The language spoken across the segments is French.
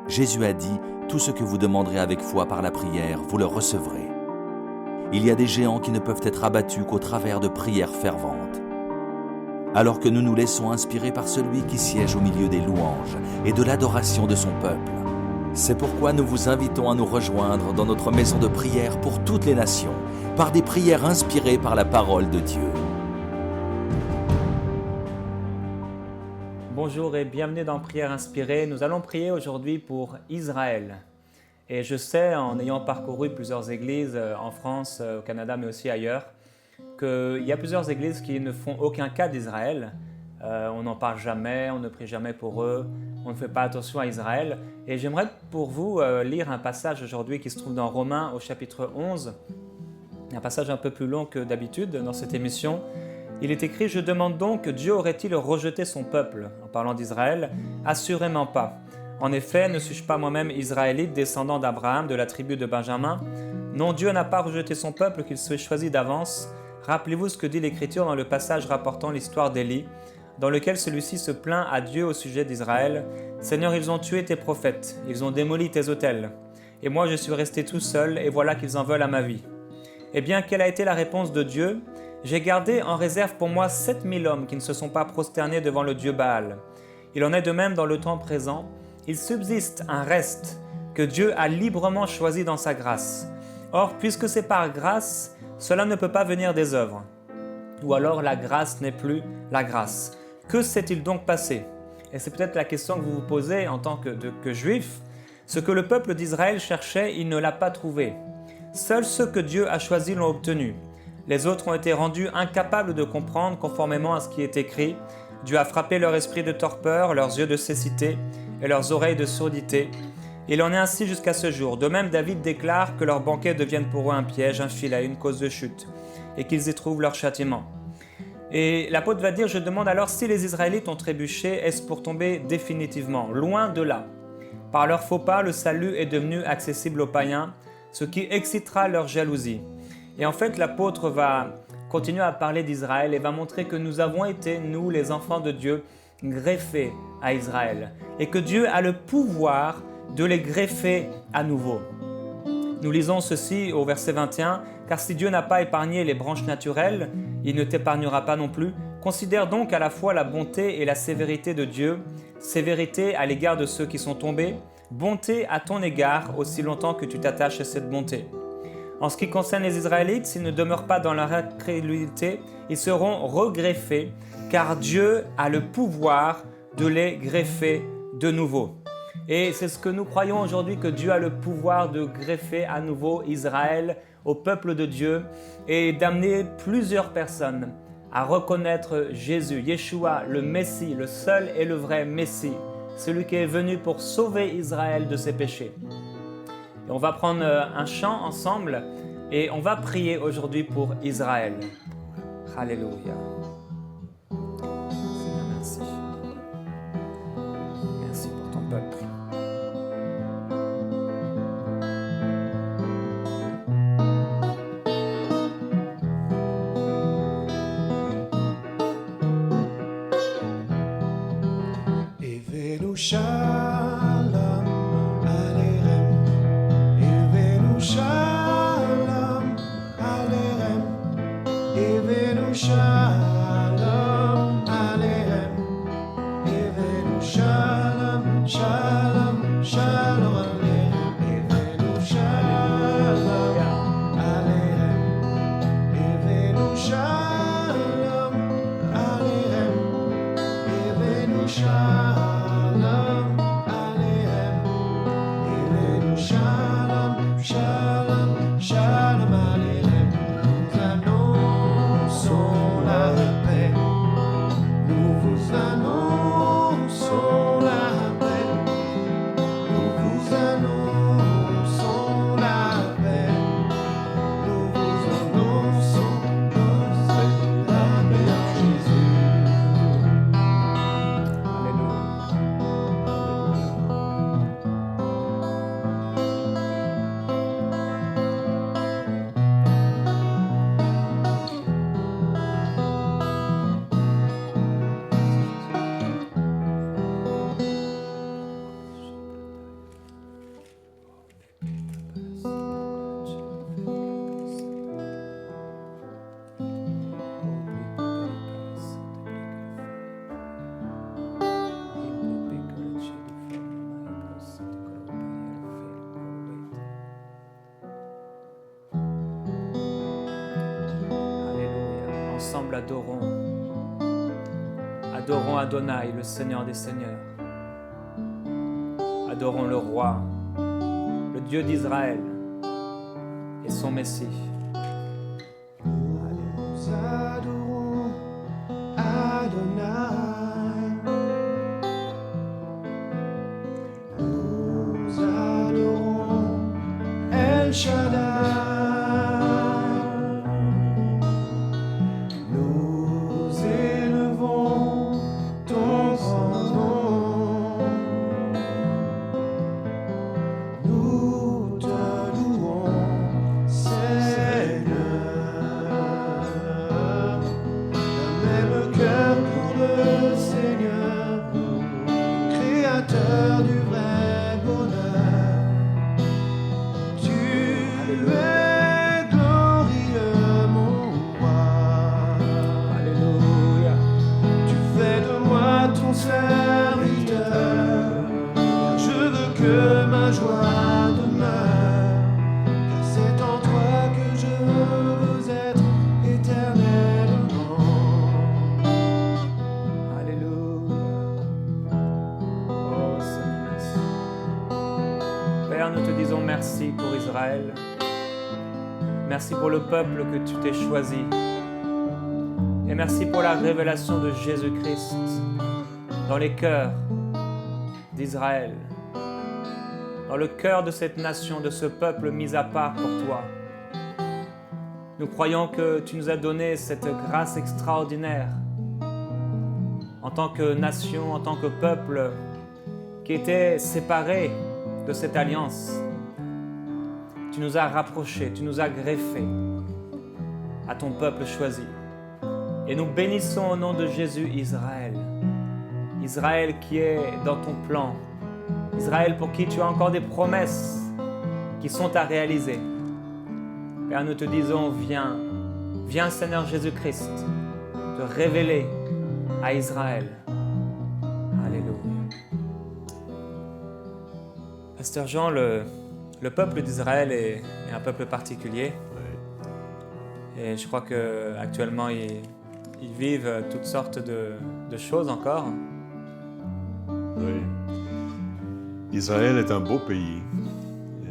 Jésus a dit, tout ce que vous demanderez avec foi par la prière, vous le recevrez. Il y a des géants qui ne peuvent être abattus qu'au travers de prières ferventes. Alors que nous nous laissons inspirer par celui qui siège au milieu des louanges et de l'adoration de son peuple. C'est pourquoi nous vous invitons à nous rejoindre dans notre maison de prière pour toutes les nations, par des prières inspirées par la parole de Dieu. Bonjour et bienvenue dans Prière Inspirée. Nous allons prier aujourd'hui pour Israël. Et je sais, en ayant parcouru plusieurs églises en France, au Canada, mais aussi ailleurs, qu'il y a plusieurs églises qui ne font aucun cas d'Israël. On n'en parle jamais, on ne prie jamais pour eux, on ne fait pas attention à Israël. Et j'aimerais pour vous lire un passage aujourd'hui qui se trouve dans Romains au chapitre 11. Un passage un peu plus long que d'habitude dans cette émission. Il est écrit « Je demande donc, Dieu aurait-il rejeté son peuple ?» En parlant d'Israël, assurément pas. En effet, ne suis-je pas moi-même israélite, descendant d'Abraham, de la tribu de Benjamin? Non, Dieu n'a pas rejeté son peuple qu'il soit choisi d'avance. Rappelez-vous ce que dit l'Écriture dans le passage rapportant l'histoire d'Élie, dans lequel celui-ci se plaint à Dieu au sujet d'Israël. « Seigneur, ils ont tué tes prophètes, ils ont démoli tes autels. Et moi je suis resté tout seul, et voilà qu'ils en veulent à ma vie. » Eh bien, quelle a été la réponse de Dieu ? J'ai gardé en réserve pour moi 7000 hommes qui ne se sont pas prosternés devant le Dieu Baal. Il en est de même dans le temps présent. Il subsiste un reste que Dieu a librement choisi dans sa grâce. Or, puisque c'est par grâce, cela ne peut pas venir des œuvres. Ou alors la grâce n'est plus la grâce. Que s'est-il donc passé? Et c'est peut-être la question que vous vous posez en tant que juif. Ce que le peuple d'Israël cherchait, il ne l'a pas trouvé. Seuls ceux que Dieu a choisis l'ont obtenu. Les autres ont été rendus incapables de comprendre conformément à ce qui est écrit. Dieu a frappé leur esprit de torpeur, leurs yeux de cécité et leurs oreilles de surdité. Il en est ainsi jusqu'à ce jour. De même, David déclare que leurs banquets deviennent pour eux un piège, un filet, une cause de chute, et qu'ils éprouvent leur châtiment. Et l'apôtre va dire, je demande alors si les Israélites ont trébuché, est-ce pour tomber définitivement? Loin de là. Par leur faux pas, le salut est devenu accessible aux païens, ce qui excitera leur jalousie. Et en fait, l'apôtre va continuer à parler d'Israël et va montrer que nous avons été, nous, les enfants de Dieu, greffés à Israël. Et que Dieu a le pouvoir de les greffer à nouveau. Nous lisons ceci au verset 21. « Car si Dieu n'a pas épargné les branches naturelles, il ne t'épargnera pas non plus. Considère donc à la fois la bonté et la sévérité de Dieu, sévérité à l'égard de ceux qui sont tombés, bonté à ton égard aussi longtemps que tu t'attaches à cette bonté. » En ce qui concerne les Israélites, s'ils ne demeurent pas dans leur incrédulité, ils seront regreffés, car Dieu a le pouvoir de les greffer de nouveau. Et c'est ce que nous croyons aujourd'hui, que Dieu a le pouvoir de greffer à nouveau Israël au peuple de Dieu et d'amener plusieurs personnes à reconnaître Jésus, Yeshua, le Messie, le seul et le vrai Messie, celui qui est venu pour sauver Israël de ses péchés. Et on va prendre un chant ensemble et on va prier aujourd'hui pour Israël. Alléluia. Seigneur, merci. Merci pour ton peuple. Shalom Aleichem, Ivenu Shalom Aleichem, Ivenu Shalom Aleichem, Ivenu Shalom, Shalom, Shalom Aleichem, Ivenu Shalom Aleichem, Ivenu Shalom Aleichem, Ivenu Shalom. ensemble adorons Adonai, le Seigneur des Seigneurs. Adorons le Roi, le Dieu d'Israël et son Messie. Nous adorons Adonai. Nous adorons El Shaddai. Nous élevons ton grand nom. Nous te louons, Seigneur. D'un même cœur pour le Seigneur, Créateur du vrai bonheur. Tu es glorieux, mon roi. Alléluia. Tu fais de moi ton serviteur. Je veux que ma joie demeure, car c'est en toi que je veux être éternellement. Alléluia. Oh Seigneur, merci. Père, nous te disons merci pour Israël. Merci pour le peuple que tu t'es choisi. Et merci pour la révélation de Jésus-Christ dans les cœurs d'Israël, dans le cœur de cette nation, de ce peuple mis à part pour toi. Nous croyons que tu nous as donné cette grâce extraordinaire en tant que nation, en tant que peuple qui était séparé de cette alliance. Tu nous as rapprochés, tu nous as greffés à ton peuple choisi. Et nous bénissons au nom de Jésus Israël. Israël qui est dans ton plan. Israël pour qui tu as encore des promesses qui sont à réaliser. Père, nous te disons, viens, viens Seigneur Jésus-Christ, te révéler à Israël. Alléluia. Pasteur Jean, le peuple d'Israël est un peuple particulier. Et je crois qu'actuellement, ils vivent toutes sortes de choses encore. Oui. Israël est un beau pays.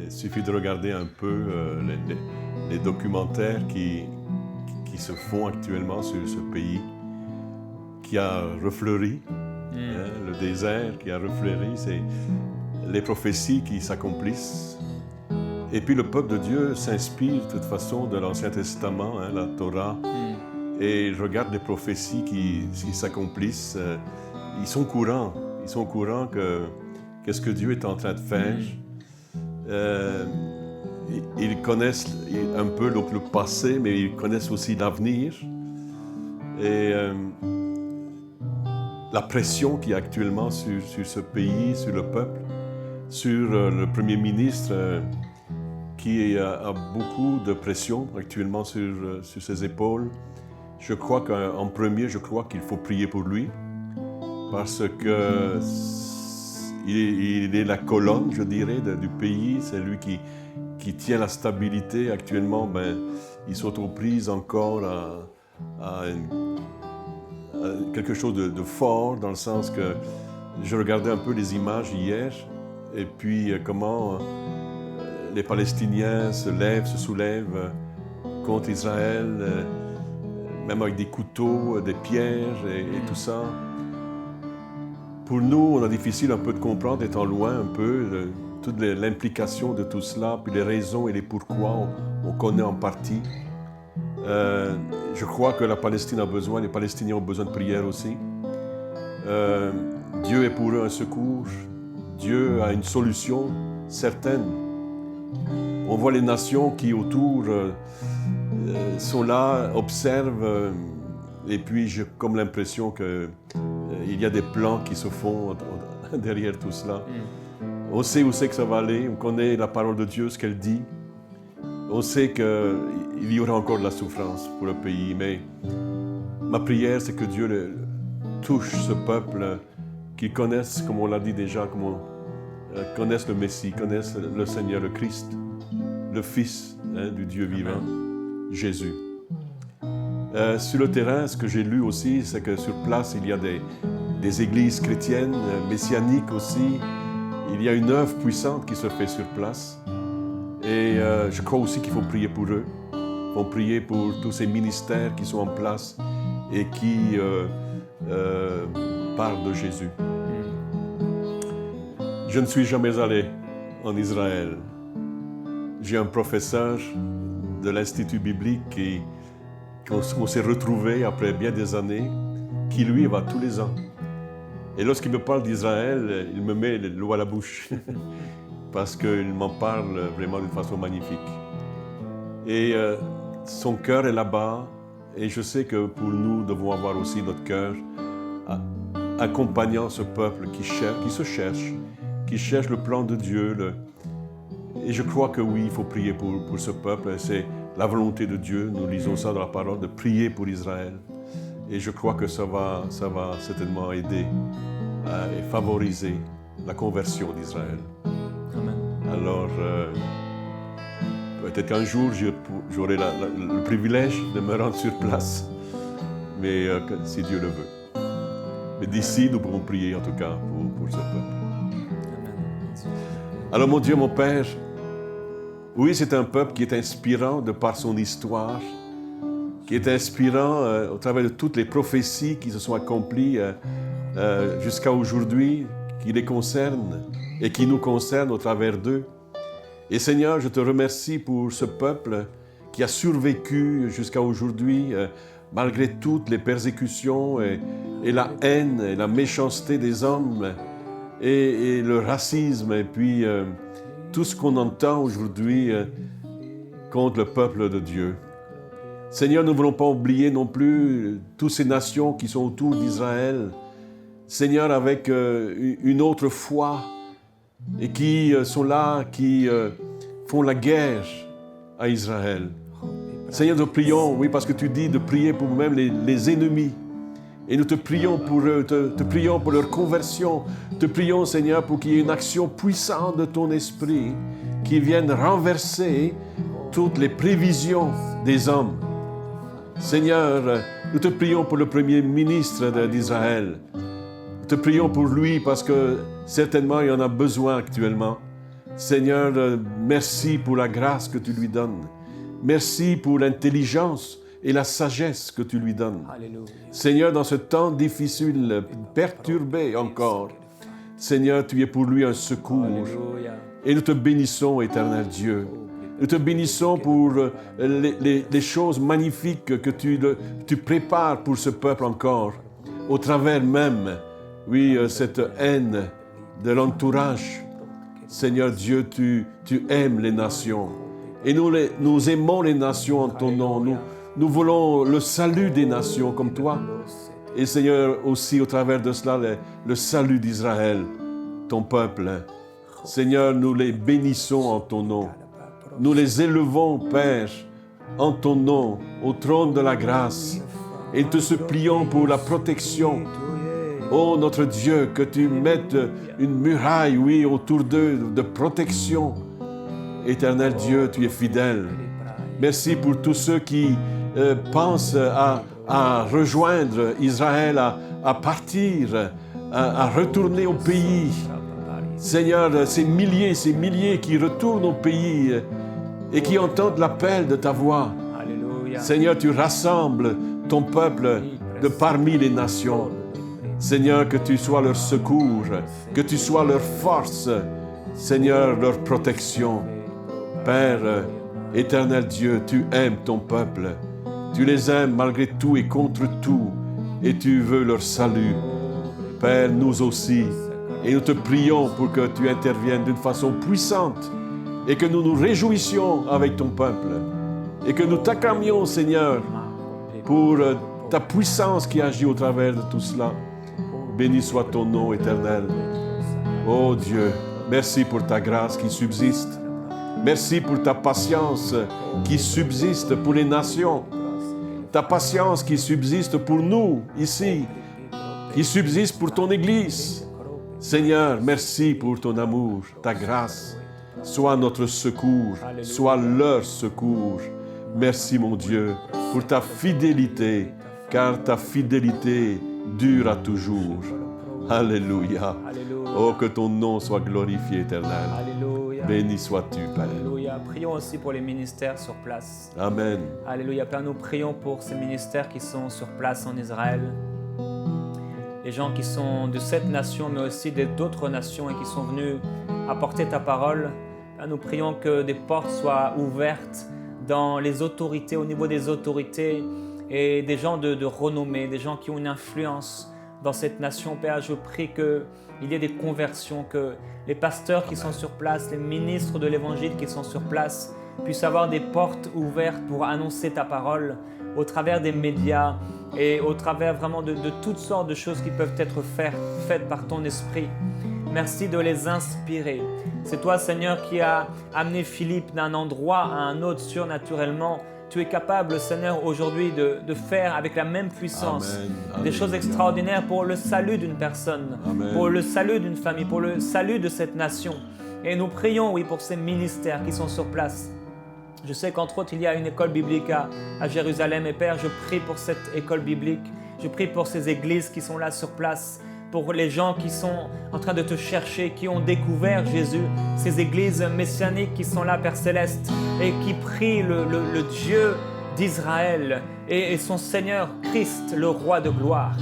Il suffit de regarder un peu les documentaires qui se font actuellement sur ce pays qui a refleuri, le désert qui a refleuri, c'est les prophéties qui s'accomplissent. Et puis le peuple de Dieu s'inspire de toute façon de l'Ancien Testament, la Torah, et regarde les prophéties qui s'accomplissent. Ils sont courants que qu'est-ce que Dieu est en train de faire. Ils connaissent un peu donc, le passé, mais ils connaissent aussi l'avenir. Et la pression qu'il y a actuellement sur ce pays, sur le peuple, sur le Premier ministre qui a beaucoup de pression actuellement sur ses épaules. Je crois qu'en premier, qu'il faut prier pour lui parce que il est la colonne, je dirais, du pays. C'est lui qui tient la stabilité. Actuellement, ils sont aux prises encore à quelque chose de fort, dans le sens que je regardais un peu les images hier, et puis comment les Palestiniens se soulèvent contre Israël, même avec des couteaux, des pièges et tout ça. Pour nous, on a difficile un peu de comprendre, étant loin un peu, toute l'implication de tout cela, puis les raisons et les pourquoi, on connaît en partie. Je crois que la Palestine a besoin, les Palestiniens ont besoin de prière aussi. Dieu est pour eux un secours, Dieu a une solution certaine. On voit les nations qui autour sont là, observent, et puis j'ai comme l'impression qu'il y a des plans qui se font derrière tout cela. On sait où c'est que ça va aller, on connaît la parole de Dieu, ce qu'elle dit. On sait qu'il y aura encore de la souffrance pour le pays, mais ma prière, c'est que Dieu touche ce peuple, qu'ils connaissent, comme on l'a dit déjà, connaissent le Messie, connaissent le Seigneur, le Christ, le Fils du Dieu vivant, Jésus. Sur le terrain, ce que j'ai lu aussi, c'est que sur place, il y a des églises chrétiennes, messianiques aussi. Il y a une œuvre puissante qui se fait sur place. Et je crois aussi qu'il faut prier pour eux. Il faut prier pour tous ces ministères qui sont en place et qui parlent de Jésus. Je ne suis jamais allé en Israël. J'ai un professeur de l'Institut biblique qu'on s'est retrouvé après bien des années, qui lui va tous les ans. Et lorsqu'il me parle d'Israël, il me met l'eau à la bouche, parce qu'il m'en parle vraiment d'une façon magnifique. Et son cœur est là-bas, et je sais que pour nous, nous devons avoir aussi notre cœur accompagnant ce peuple qui se cherche, qui cherche le plan de Dieu. Et je crois que oui, il faut prier pour ce peuple. C'est la volonté de Dieu, nous lisons ça dans la parole, de prier pour Israël. Et je crois que ça va certainement aider et favoriser la conversion d'Israël. Amen. Alors, peut-être qu'un jour, j'aurai le privilège de me rendre sur place, mais si Dieu le veut. Mais d'ici, nous pouvons prier en tout cas pour ce peuple. Alors, mon Dieu, mon Père, oui, c'est un peuple qui est inspirant de par son histoire, qui est inspirant au travers de toutes les prophéties qui se sont accomplies jusqu'à aujourd'hui, qui les concernent et qui nous concernent au travers d'eux. Et Seigneur, je te remercie pour ce peuple qui a survécu jusqu'à aujourd'hui, malgré toutes les persécutions et la haine et la méchanceté des hommes et le racisme et puis tout ce qu'on entend aujourd'hui contre le peuple de Dieu. Seigneur, nous ne voulons pas oublier non plus toutes ces nations qui sont autour d'Israël, Seigneur, avec une autre foi et qui sont là, qui font la guerre à Israël. Seigneur, nous prions, oui, parce que tu dis de prier pour même les ennemis. Et nous te prions pour eux, te prions pour leur conversion. Te prions, Seigneur, pour qu'il y ait une action puissante de ton esprit qui vienne renverser toutes les prévisions des hommes. Seigneur, nous te prions pour le premier ministre d'Israël. Nous te prions pour lui parce que certainement il en a besoin actuellement. Seigneur, merci pour la grâce que tu lui donnes. Merci pour l'intelligence et la sagesse que tu lui donnes. Alléluia. Seigneur, dans ce temps difficile, perturbé encore, Seigneur, tu es pour lui un secours. Alléluia. Et nous te bénissons, éternel Dieu. Nous te bénissons pour les choses magnifiques que tu prépares pour ce peuple encore, au travers même, oui, cette haine de l'entourage. Seigneur Dieu, tu aimes les nations. Et nous aimons les nations en ton nom. Nous voulons le salut des nations comme toi. Et Seigneur, aussi au travers de cela, le salut d'Israël, ton peuple. Seigneur, nous les bénissons en ton nom. Nous les élevons, Père, en ton nom, au trône de la grâce. Et te supplions pour la protection. Oh, notre Dieu, que tu mettes une muraille, oui, autour d'eux, de protection. Éternel Dieu, tu es fidèle. Merci pour tous ceux qui pensent à rejoindre Israël, à partir, à retourner au pays. Seigneur, ces milliers qui retournent au pays et qui entendent l'appel de ta voix. Alléluia. Seigneur, tu rassembles ton peuple de parmi les nations. Seigneur, que tu sois leur secours, que tu sois leur force, Seigneur, leur protection. Père, éternel Dieu, tu aimes ton peuple. Tu les aimes malgré tout et contre tout, et tu veux leur salut. Père, nous aussi, et nous te prions pour que tu interviennes d'une façon puissante et que nous nous réjouissions avec ton peuple et que nous t'acclamions, Seigneur, pour ta puissance qui agit au travers de tout cela. Béni soit ton nom éternel. Oh Dieu, merci pour ta grâce qui subsiste. Merci pour ta patience qui subsiste pour les nations. Ta patience qui subsiste pour nous ici, qui subsiste pour ton Église. Seigneur, merci pour ton amour, ta grâce. Sois notre secours, sois leur secours. Merci mon Dieu pour ta fidélité, car ta fidélité dure à toujours. Alléluia. Alléluia. Oh, que ton nom soit glorifié, Éternel. Alléluia. Béni sois-tu, Père. Alléluia. Prions aussi pour les ministères sur place. Amen. Alléluia. Père, nous prions pour ces ministères qui sont sur place en Israël. Les gens qui sont de cette nation, mais aussi d'autres nations et qui sont venus apporter ta parole. Père, nous prions que des portes soient ouvertes dans les autorités, au niveau des autorités et des gens de renommée, des gens qui ont une influence dans cette nation. Père, je prie qu'il y ait des conversions, que les pasteurs qui sont sur place, les ministres de l'Évangile qui sont sur place puissent avoir des portes ouvertes pour annoncer ta parole au travers des médias et au travers vraiment de toutes sortes de choses qui peuvent être faites par ton esprit. Merci de les inspirer. C'est toi, Seigneur, qui as amené Philippe d'un endroit à un autre surnaturellement. Tu es capable, Seigneur, aujourd'hui de faire avec la même puissance Amen. des choses extraordinaires pour le salut d'une personne, Amen. pour le salut d'une famille, pour le salut de cette nation. Et nous prions, oui, pour ces ministères qui sont sur place. Je sais qu'entre autres, il y a une école biblique à Jérusalem. Et Père, je prie pour cette école biblique. Je prie pour ces églises qui sont là sur place, pour les gens qui sont en train de te chercher, qui ont découvert Jésus, ces églises messianiques qui sont là, Père Céleste, et qui prient le Dieu d'Israël et son Seigneur Christ, le Roi de gloire.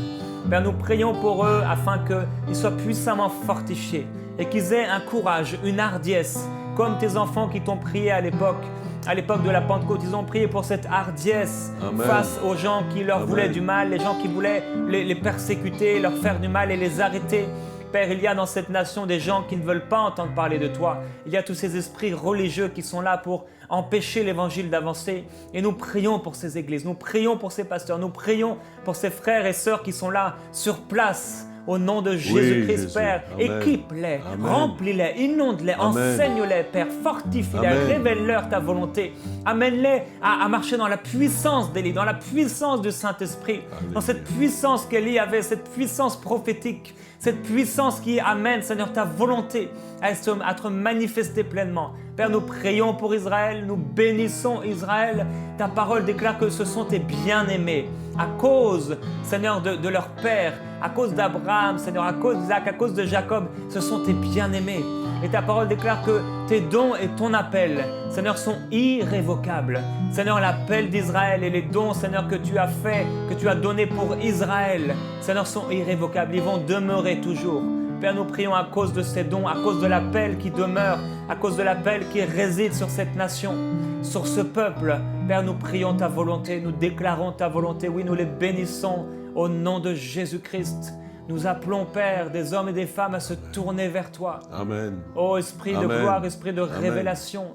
Père, nous prions pour eux afin qu'ils soient puissamment fortifiés et qu'ils aient un courage, une hardiesse, comme tes enfants qui t'ont prié à l'époque de la Pentecôte. Ils ont prié pour cette hardiesse Amen. face aux gens qui leur Amen. voulaient du mal, les gens qui voulaient les persécuter, leur faire du mal et les arrêter. Père, il y a dans cette nation des gens qui ne veulent pas entendre parler de toi. Il y a tous ces esprits religieux qui sont là pour empêcher l'évangile d'avancer. Et nous prions pour ces églises, nous prions pour ces pasteurs, nous prions pour ces frères et sœurs qui sont là sur place. Au nom de Jésus-Christ, Jésus. Père, Amen. équipe-les, Amen. remplis-les, inonde-les, Amen. enseigne-les, Père, fortifie-les, Amen. révèle-leur ta volonté, amène-les à marcher dans la puissance d'Élie, dans la puissance du Saint-Esprit, dans cette puissance qu'Élie avait, cette puissance prophétique, cette puissance qui amène, Seigneur, ta volonté à être manifestée pleinement. Père, nous prions pour Israël, nous bénissons Israël. Ta parole déclare que ce sont tes bien-aimés, à cause, Seigneur, de leur père, à cause d'Abraham, Seigneur, à cause d'Isaac, à cause de Jacob, ce sont tes bien-aimés. Et ta parole déclare que tes dons et ton appel, Seigneur, sont irrévocables. Seigneur, l'appel d'Israël et les dons, Seigneur, que tu as fait, que tu as donnés pour Israël, Seigneur, sont irrévocables. Ils vont demeurer toujours. Père, nous prions à cause de ces dons, à cause de l'appel qui demeure, à cause de l'appel qui réside sur cette nation, sur ce peuple. Père, nous prions ta volonté, nous déclarons ta volonté. Oui, nous les bénissons au nom de Jésus-Christ. Nous appelons, Père, des hommes et des femmes à se tourner vers toi. Amen. Ô Esprit de Amen. gloire, Esprit de Amen. révélation,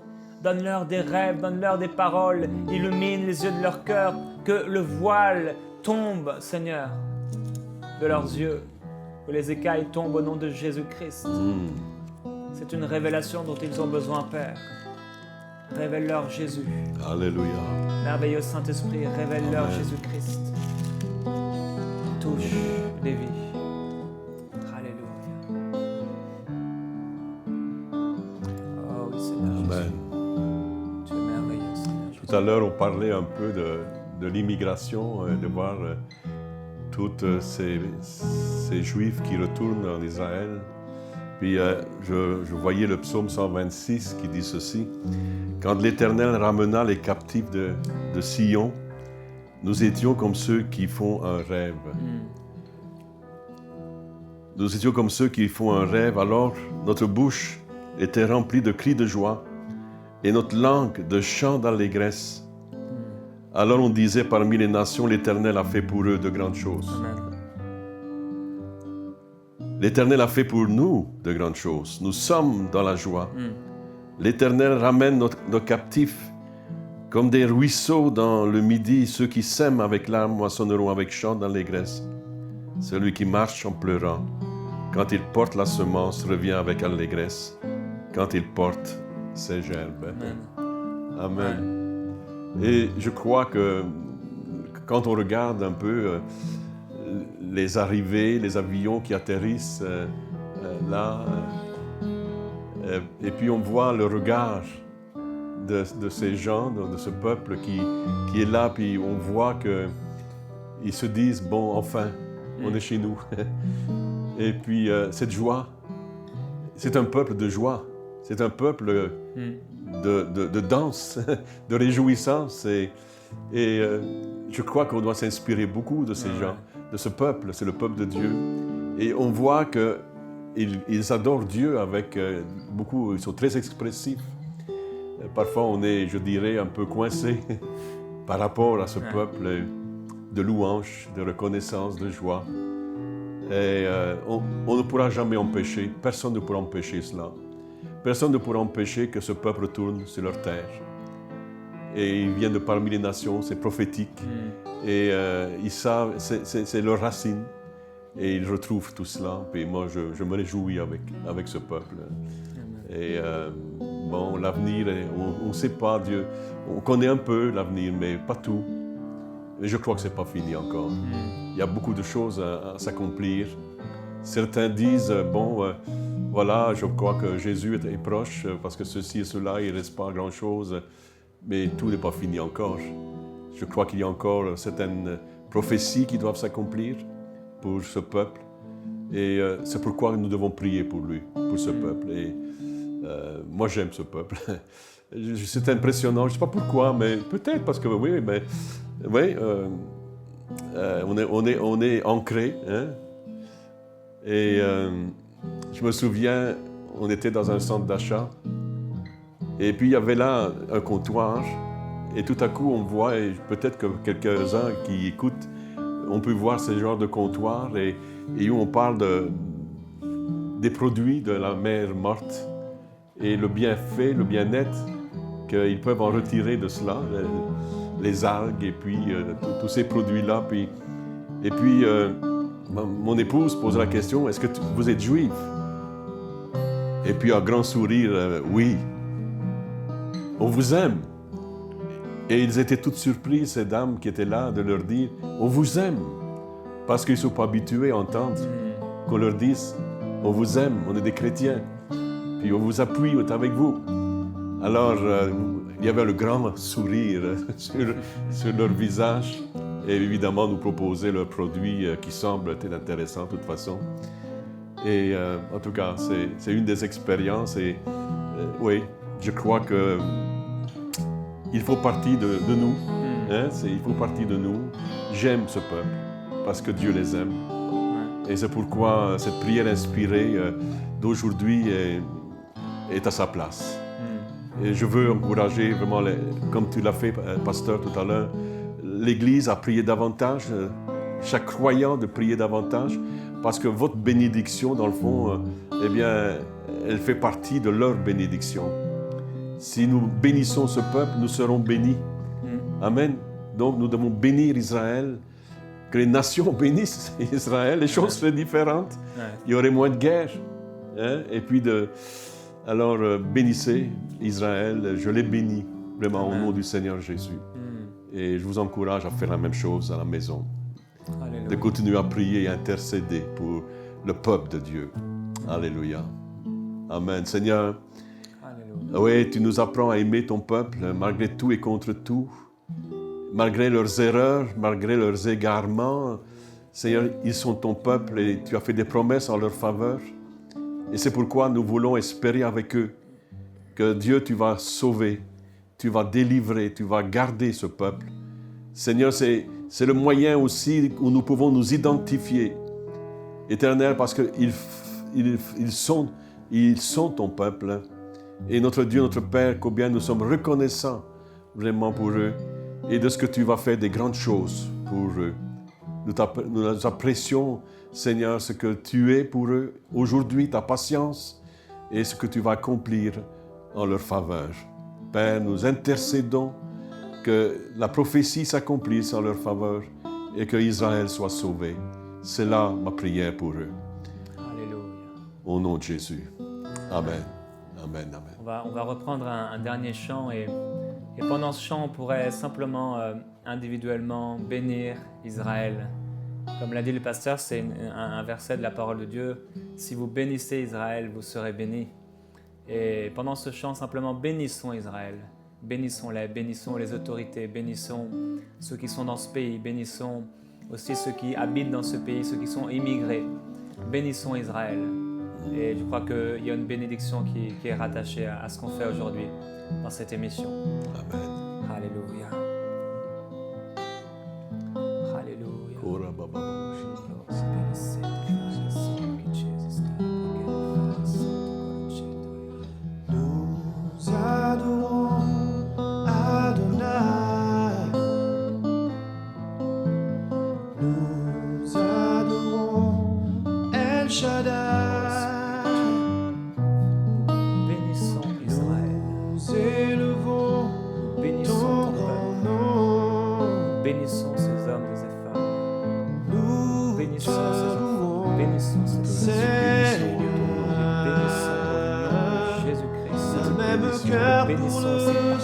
donne-leur des rêves, donne-leur des paroles, illumine les yeux de leur cœur, que le voile tombe, Seigneur, de leurs yeux, que les écailles tombent au nom de Jésus-Christ. C'est une révélation dont ils ont besoin, Père. Révèle-leur Jésus. Alléluia. Merveilleux Saint-Esprit, révèle-leur Amen. Jésus-Christ. Touche les vies. Alléluia. Oh oui, Seigneur Jésus. Amen. Tu es merveilleux, Seigneur Jésus. Tout à l'heure, on parlait un peu de l'immigration, de voir toutes ces Juifs qui retournent en Israël. Puis je voyais le psaume 126 qui dit ceci. « Quand l'Éternel ramena les captifs de Sion, nous étions comme ceux qui font un rêve. Nous étions comme ceux qui font un rêve, alors notre bouche était remplie de cris de joie et notre langue de chants d'allégresse. Alors on disait parmi les nations, l'Éternel a fait pour eux de grandes choses. Amen. L'Éternel a fait pour nous de grandes choses. Nous sommes dans la joie. L'Éternel ramène nos captifs comme des ruisseaux dans le midi. Ceux qui sèment avec larmes moissonneront avec chant d'allégresse. Celui qui marche en pleurant, quand il porte la semence, revient avec allégresse. Quand il porte ses gerbes. Amen. Et je crois que quand on regarde un peu les arrivées, les avions qui atterrissent là, et puis on voit le regard de ces gens, de ce peuple qui est là, puis on voit qu'ils se disent, bon, enfin, on est chez nous. Et puis cette joie, c'est un peuple de joie, c'est un peuple de danse, de réjouissance. Et je crois qu'on doit s'inspirer beaucoup de ces gens, de ce peuple, c'est le peuple de Dieu. Et on voit qu'ils adorent Dieu avec beaucoup, ils sont très expressifs. Parfois, on est, je dirais, un peu coincé par rapport à ce peuple de louange, de reconnaissance, de joie. Et on ne pourra jamais empêcher, personne ne pourra empêcher cela. Personne ne pourra empêcher que ce peuple retourne sur leur terre. Et ils viennent de parmi les nations, c'est prophétique. Et ils savent, c'est leur racine. Et ils retrouvent tout cela. Et moi, je me réjouis avec ce peuple. Et bon, l'avenir, on ne sait pas, Dieu. On connaît un peu l'avenir, mais pas tout. Et je crois que ce n'est pas fini encore. Il y a beaucoup de choses à s'accomplir. Certains disent, bon, voilà, je crois que Jésus est proche, parce que ceci et cela, il ne reste pas grand-chose. Mais tout n'est pas fini encore. Je crois qu'il y a encore certaines prophéties qui doivent s'accomplir pour ce peuple. Et c'est pourquoi nous devons prier pour lui, pour ce peuple. Et moi, j'aime ce peuple. C'est impressionnant. Je ne sais pas pourquoi, mais peut-être parce que oui, mais oui, on est ancré. Hein? Et je me souviens, on était dans un centre d'achat. Et puis, il y avait là un comptoir. Et tout à coup, on voit, et peut-être que quelques-uns qui écoutent, on peut voir ce genre de comptoir et où on parle des produits de la mer morte et le bienfait, le bien-être qu'ils peuvent en retirer de cela, les algues et puis tous ces produits-là. Et puis, mon épouse pose la question, est-ce que vous êtes juif? Et puis, un grand sourire, oui. On vous aime. Et ils étaient toutes surprises, ces dames qui étaient là, de leur dire « On vous aime ». Parce qu'ils ne sont pas habitués à entendre qu'on leur dise « On vous aime, on est des chrétiens, puis on vous appuie, on est avec vous ». Alors, il y avait le grand sourire sur leur visage. Et évidemment, nous proposer leurs produits qui semblent être intéressants de toute façon. Et en tout cas, c'est une des expériences. Et oui, je crois que il faut partie de nous. Hein? Il faut partie de nous. J'aime ce peuple parce que Dieu les aime. Et c'est pourquoi cette prière inspirée d'aujourd'hui est à sa place. Et je veux encourager vraiment, comme tu l'as fait, pasteur, tout à l'heure, l'Église à prier davantage, chaque croyant de prier davantage, parce que votre bénédiction, dans le fond, eh bien, elle fait partie de leur bénédiction. Si nous bénissons ce peuple, nous serons bénis. Amen. Donc, nous devons bénir Israël. Que les nations bénissent Israël, les choses seraient différentes. Il y aurait moins de guerre. Hein? Et puis, alors, bénissez Israël. Je les bénis, vraiment, au nom du Seigneur Jésus. Et je vous encourage à faire la même chose à la maison. Alléluia. De continuer à prier et intercéder pour le peuple de Dieu. Alléluia. Amen. Seigneur, oui, tu nous apprends à aimer ton peuple, malgré tout et contre tout, malgré leurs erreurs, malgré leurs égarements. Seigneur, ils sont ton peuple et tu as fait des promesses en leur faveur. Et c'est pourquoi nous voulons espérer avec eux que Dieu, tu vas sauver, tu vas délivrer, tu vas garder ce peuple. Seigneur, c'est le moyen aussi où nous pouvons nous identifier, Éternel, parce qu'ils sont ton peuple. Et notre Dieu, notre Père, combien nous sommes reconnaissants vraiment pour eux et de ce que tu vas faire des grandes choses pour eux. Nous apprécions, Seigneur, ce que tu es pour eux aujourd'hui, ta patience et ce que tu vas accomplir en leur faveur. Père, nous intercédons que la prophétie s'accomplisse en leur faveur et que Israël soit sauvé. C'est là ma prière pour eux. Alléluia. Au nom de Jésus. Amen. Amen, amen. On va reprendre un dernier chant et pendant ce chant, on pourrait simplement individuellement bénir Israël. Comme l'a dit le pasteur, c'est un verset de la parole de Dieu. Si vous bénissez Israël, vous serez bénis. Et pendant ce chant, simplement bénissons Israël. Bénissons-les, bénissons les autorités, bénissons ceux qui sont dans ce pays, bénissons aussi ceux qui habitent dans ce pays, ceux qui sont immigrés. Bénissons Israël. Et je crois qu'il y a une bénédiction qui est rattachée à ce qu'on fait aujourd'hui dans cette émission. Amen. Alléluia. Alléluia. Ora baba. Nous adorons Adonai. Nous adorons El Shaddai. Bénissons Israël. Nous élevons Bénissons ton ton grand peuple. nom. Bénissons ces hommes et ces femmes. Nous Bénissons te ces enfants. louons, Bénissons ces Seigneur. Bénissons au nom de Jésus-Christ. Un même cœur pour Bénissons aussi le partout où ils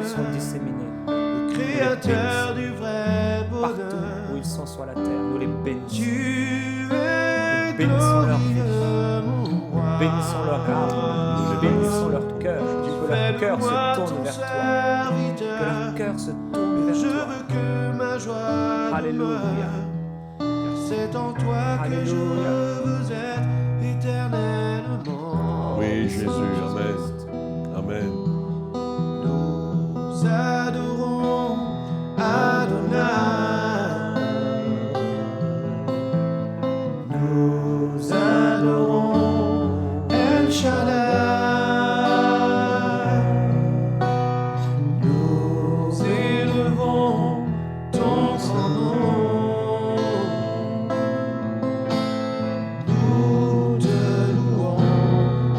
sont Seigneur, disséminés. le Créateur du vrai Partout où bonheur. ils sont sur la terre, nous les bénissons. Tu es Bénissons leur vie. glorieux, mon roi. Bénissons leur âme, bénissons leur cœur. Que leur cœur se tourne vers toi. Que leur cœur se tourne vers Je toi. veux que ma joie Alléluia. demeure, car c'est en toi que je Alléluia. veux être éternellement. Oui, Jésus, Amen. Amen. Nous adorons Adonai. Nous adorons El Shaddai. Nous élevons ton grand nom. Nous te louons,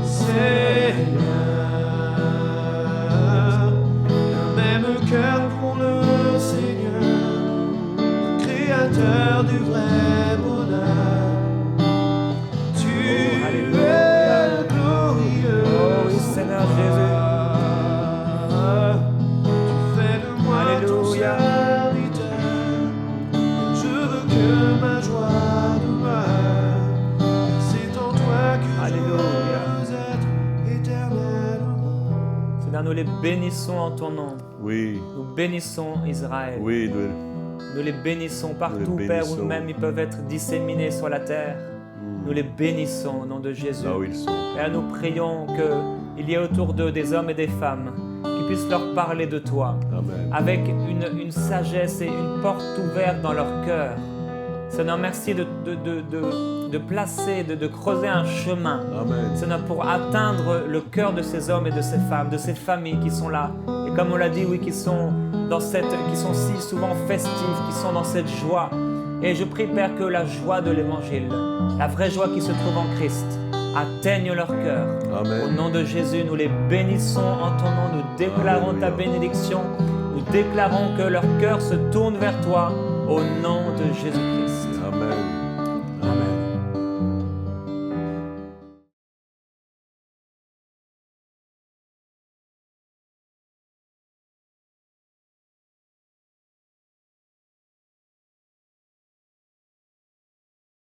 Seigneur. Le même cœur pour le Seigneur, le Créateur du vrai bonheur. Tu Oh, alléluia. es glorieux. Oh oui, Seigneur Jésus. Tu fais de moi ton Alléluia. serviteur. Je veux que ma joie demeure. C'est en toi que Alléluia. je veux être éternellement. Seigneur, nous les bénissons en ton nom. Oui, Nous bénissons Israël. oui, Nous les bénissons partout, Nous les Père, où bénissons. même ils peuvent être disséminés sur la terre. Nous les bénissons au nom de Jésus. là où ils sont. Père, nous prions qu'il y ait autour d'eux des hommes et des femmes qui puissent leur parler de toi Amen. avec une sagesse et une porte ouverte dans leur cœur. Seigneur, merci de placer, de creuser un chemin, Amen. Seigneur, pour atteindre le cœur de ces hommes et de ces femmes, de ces familles qui sont là. Et comme on l'a dit, oui, qui sont si souvent festives, qui sont dans cette joie. Et je prie, Père, que la joie de l'Évangile, la vraie joie qui se trouve en Christ, atteigne leur cœur. Amen. Au nom de Jésus, nous les bénissons en ton nom, nous déclarons ta Alléluia. bénédiction, nous déclarons que leur cœur se tourne vers toi, au nom de Jésus-Christ.